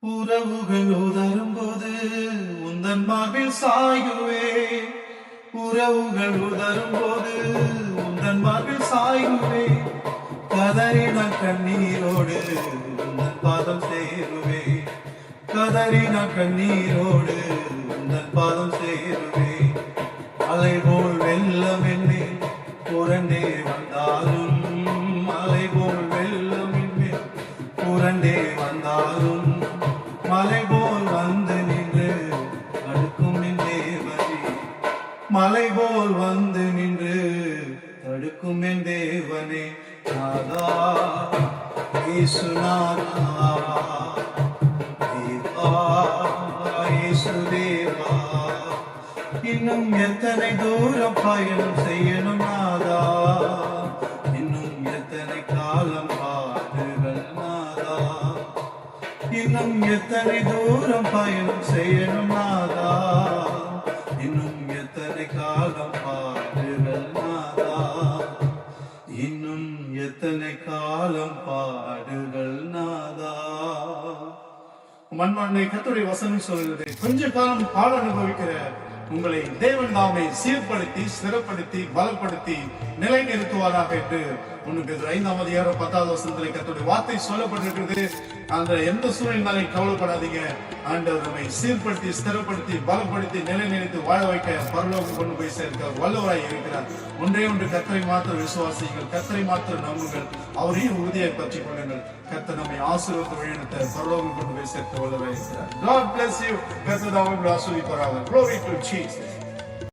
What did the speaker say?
உறவுகள் உதரும் போது உந்தன் மார்பில் சாயுவே. உறவுகள் உதரும் போது உந்தன் மார்பில் சாயுவே. கதறின கண்ணீரோடு உந்தன் பாதம் சேருவே. கதறின கண்ணீரோடு உந்தன் பாதம் சேருவே. அலை போல் வெள்ளம் என்னே புரண்டே வந்தாலும், அலை போல் வெள்ளம் என்னே புரண்டே வந்தாலும், மலை போல் வந்து நின்று தடுக்கும் என் தேவனே. மலை போல் வந்து நின்று தடுக்கும் என் தேவனே. நாதா இயேசுநாதா, தேவா இயேசுதேவா, இன்னும் எத்தனை தூரம் பயணம் செய்யணும் நாதா, இன்னும் எத்தனை காலம் பாடுகள் நாதா, இன்னும் எத்தனை தூரம் பயணம் செய்யணும் நாதா, இன்னும் எத்தனை காலம் பாடுகள் நாதா, இன்னும் எத்தனை காலம் பாடுகள் நாதா. மண்மண்ணை கர்த்தருடைய வசனம் சொல்கிறது, கொஞ்ச காலம் பாட அனுபவிக்கிற உங்களை தேவன் தாமே சீர்படுத்தி ஸ்திரப்படுத்தி பலப்படுத்தி நிலைநிறுத்துவாராக என்று 1 கர்த்தருடைய வார்த்தை சொல்லப்பட்டிருக்கிறது. அந்த எந்த சூழ்நிலை கவலைப்படாதீங்க. ஆண்டவர் நம்மை சீர்படுத்தி ஸ்திரப்படுத்தி பலப்படுத்தி நிலைநிறுத்தி வாழ வைக்க பரலோகம் கொண்டு போய் சேர்க்க வல்லவராய் இருக்கிறார். ஒன்றே ஒன்று, கர்த்தரை மாத்திரம் விசுவாசியுங்கள், கர்த்தரை மாத்திரம் நம்புங்கள், அவரையும் உறுதியை பற்றிக் கொள்ளுங்கள். கர்த்தர் நம்மை ஆசீர்வாதத்தை வழிநடத்த பரலோகம் கொண்டு போய் சேர்க்க வல்லவராய் இருக்கிறார். God bless you. கர்த்தர் உங்களை ஆசீர்வதிப்பாராக. Glory to Jesus.